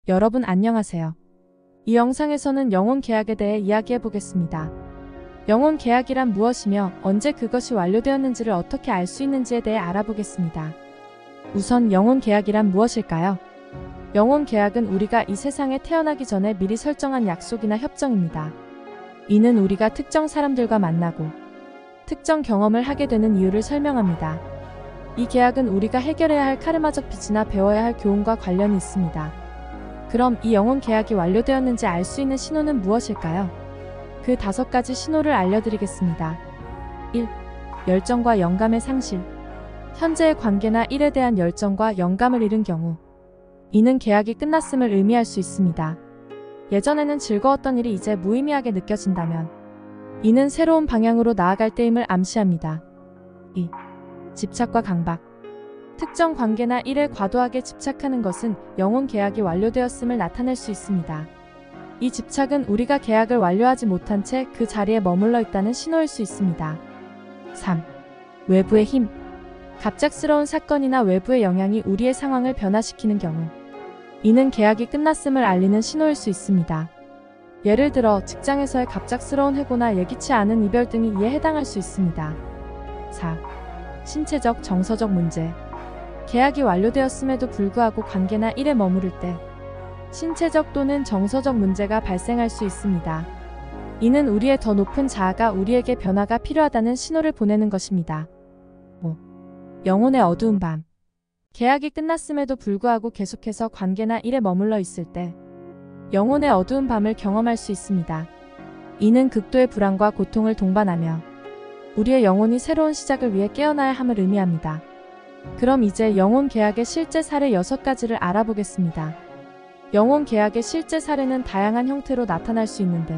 여러분 안녕하세요. 이 영상에서는 영혼 계약에 대해 이야기해 보겠습니다. 영혼 계약이란 무엇이며 언제 그것이 완료되었는지를 어떻게 알 수 있는지에 대해 알아보겠습니다. 우선 영혼 계약이란 무엇일까요? 영혼 계약은 우리가 이 세상에 태어나기 전에 미리 설정한 약속이나 협정입니다. 이는 우리가 특정 사람들과 만나고 특정 경험을 하게 되는 이유를 설명합니다. 이 계약은 우리가 해결해야 할 카르마적 빚이나 배워야 할 교훈과 관련이 있습니다. 그럼 이 영혼 계약이 완료되었는지 알 수 있는 신호는 무엇일까요? 그 5가지 신호를 알려드리겠습니다. 1. 열정과 영감의 상실. 현재의 관계나 일에 대한 열정과 영감을 잃은 경우, 이는 계약이 끝났음을 의미할 수 있습니다. 예전에는 즐거웠던 일이 이제 무의미하게 느껴진다면, 이는 새로운 방향으로 나아갈 때임을 암시합니다. 2. 집착과 강박. 특정 관계나 일에 과도하게 집착하는 것은 영혼 계약이 완료되었음을 나타낼 수 있습니다. 이 집착은 우리가 계약을 완료하지 못한 채 그 자리에 머물러 있다는 신호일 수 있습니다. 3. 외부의 힘. 갑작스러운 사건이나 외부의 영향이 우리의 상황을 변화시키는 경우, 이는 계약이 끝났음을 알리는 신호일 수 있습니다. 예를 들어 직장에서의 갑작스러운 해고나 예기치 않은 이별 등이 이에 해당할 수 있습니다. 4. 신체적, 정서적 문제. 계약이 완료되었음에도 불구하고 관계나 일에 머무를 때 신체적 또는 정서적 문제가 발생할 수 있습니다. 이는 우리의 더 높은 자아가 우리에게 변화가 필요하다는 신호를 보내는 것입니다. 5. 영혼의 어두운 밤. 계약이 끝났음에도 불구하고 계속해서 관계나 일에 머물러 있을 때 영혼의 어두운 밤을 경험할 수 있습니다. 이는 극도의 불안과 고통을 동반하며 우리의 영혼이 새로운 시작을 위해 깨어나야 함을 의미합니다. 그럼 이제 영혼 계약의 실제 사례 6가지를 알아보겠습니다. 영혼 계약의 실제 사례는 다양한 형태로 나타날 수 있는데,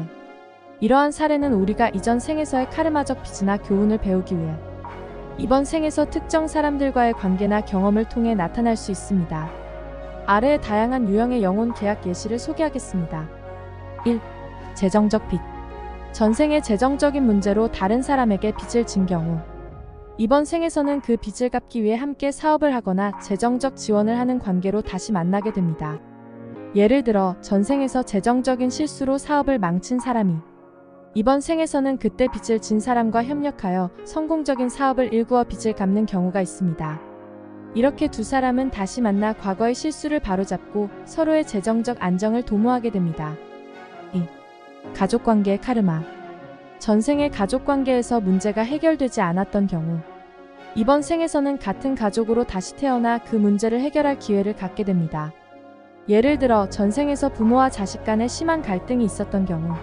이러한 사례는 우리가 이전 생에서의 카르마적 빚이나 교훈을 배우기 위해 이번 생에서 특정 사람들과의 관계나 경험을 통해 나타날 수 있습니다. 아래의 다양한 유형의 영혼 계약 예시를 소개하겠습니다. 1. 재정적 빚. 전생의 재정적인 문제로 다른 사람에게 빚을 진 경우, 이번 생에서는 그 빚을 갚기 위해 함께 사업을 하거나 재정적 지원을 하는 관계로 다시 만나게 됩니다. 예를 들어 전생에서 재정적인 실수로 사업을 망친 사람이 이번 생에서는 그때 빚을 진 사람과 협력하여 성공적인 사업을 일구어 빚을 갚는 경우가 있습니다. 이렇게 두 사람은 다시 만나 과거의 실수를 바로잡고 서로의 재정적 안정을 도모하게 됩니다. 2. 가족관계의 카르마. 전생의 가족관계에서 문제가 해결되지 않았던 경우, 이번 생에서는 같은 가족으로 다시 태어나 그 문제를 해결할 기회를 갖게 됩니다. 예를 들어 전생에서 부모와 자식 간에 심한 갈등이 있었던 경우,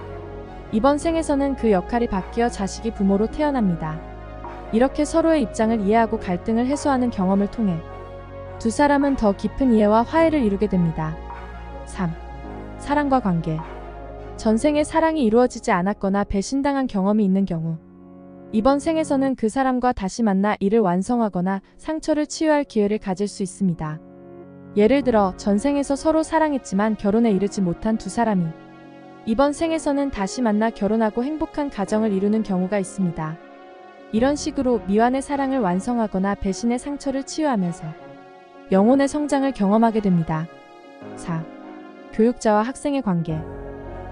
이번 생에서는 그 역할이 바뀌어 자식이 부모로 태어납니다. 이렇게 서로의 입장을 이해하고 갈등을 해소하는 경험을 통해 두 사람은 더 깊은 이해와 화해를 이루게 됩니다. 3. 사랑과 관계. 전생에 사랑이 이루어지지 않았거나 배신당한 경험이 있는 경우, 이번 생에서는 그 사람과 다시 만나 일을 완성하거나 상처를 치유할 기회를 가질 수 있습니다. 예를 들어 전생에서 서로 사랑했지만 결혼에 이르지 못한 두 사람이 이번 생에서는 다시 만나 결혼하고 행복한 가정을 이루는 경우가 있습니다. 이런 식으로 미완의 사랑을 완성하거나 배신의 상처를 치유하면서 영혼의 성장을 경험하게 됩니다. 4. 교육자와 학생의 관계.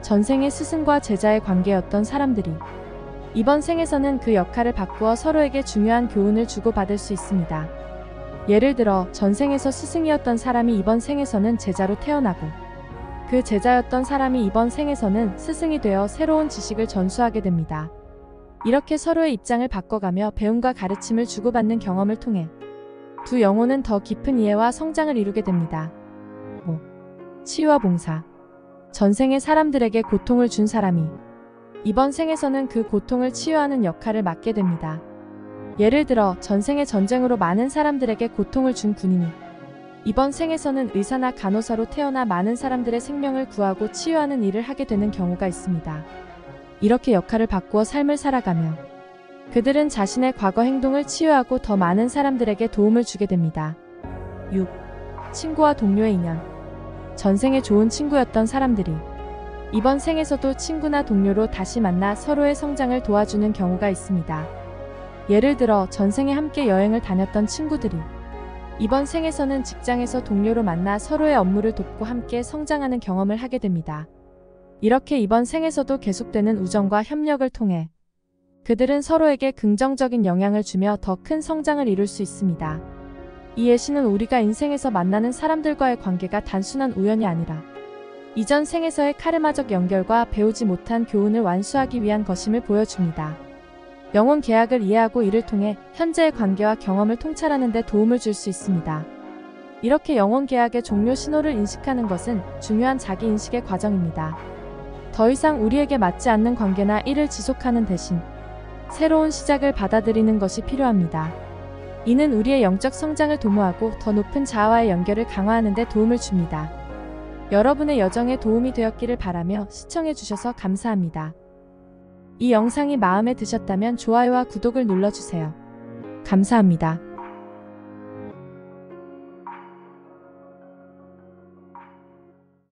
전생의 스승과 제자의 관계였던 사람들이 이번 생에서는 그 역할을 바꾸어 서로에게 중요한 교훈을 주고받을 수 있습니다. 예를 들어 전생에서 스승이었던 사람이 이번 생에서는 제자로 태어나고, 그 제자였던 사람이 이번 생에서는 스승이 되어 새로운 지식을 전수하게 됩니다. 이렇게 서로의 입장을 바꿔가며 배움과 가르침을 주고받는 경험을 통해 두 영혼은 더 깊은 이해와 성장을 이루게 됩니다. 5. 치유와 봉사. 전생의 사람들에게 고통을 준 사람이 이번 생에서는 그 고통을 치유하는 역할을 맡게 됩니다. 예를 들어 전생의 전쟁으로 많은 사람들에게 고통을 준 군인이 이번 생에서는 의사나 간호사로 태어나 많은 사람들의 생명을 구하고 치유하는 일을 하게 되는 경우가 있습니다. 이렇게 역할을 바꾸어 삶을 살아가며 그들은 자신의 과거 행동을 치유하고 더 많은 사람들에게 도움을 주게 됩니다. 6. 친구와 동료의 인연. 전생에 좋은 친구였던 사람들이 이번 생에서도 친구나 동료로 다시 만나 서로의 성장을 도와주는 경우가 있습니다. 예를 들어 전생에 함께 여행을 다녔던 친구들이 이번 생에서는 직장에서 동료로 만나 서로의 업무를 돕고 함께 성장하는 경험을 하게 됩니다. 이렇게 이번 생에서도 계속되는 우정과 협력을 통해 그들은 서로에게 긍정적인 영향을 주며 더 큰 성장을 이룰 수 있습니다. 이 예시는 우리가 인생에서 만나는 사람들과의 관계가 단순한 우연이 아니라 이전 생에서의 카르마적 연결과 배우지 못한 교훈을 완수하기 위한 것임을 보여줍니다. 영혼 계약을 이해하고 이를 통해 현재의 관계와 경험을 통찰하는 데 도움을 줄 수 있습니다. 이렇게 영혼 계약의 종료 신호를 인식하는 것은 중요한 자기 인식의 과정입니다. 더 이상 우리에게 맞지 않는 관계나 일을 지속하는 대신 새로운 시작을 받아들이는 것이 필요합니다. 이는 우리의 영적 성장을 도모하고 더 높은 자아와의 연결을 강화하는 데 도움을 줍니다. 여러분의 여정에 도움이 되었기를 바라며 시청해주셔서 감사합니다. 이 영상이 마음에 드셨다면 좋아요와 구독을 눌러주세요. 감사합니다.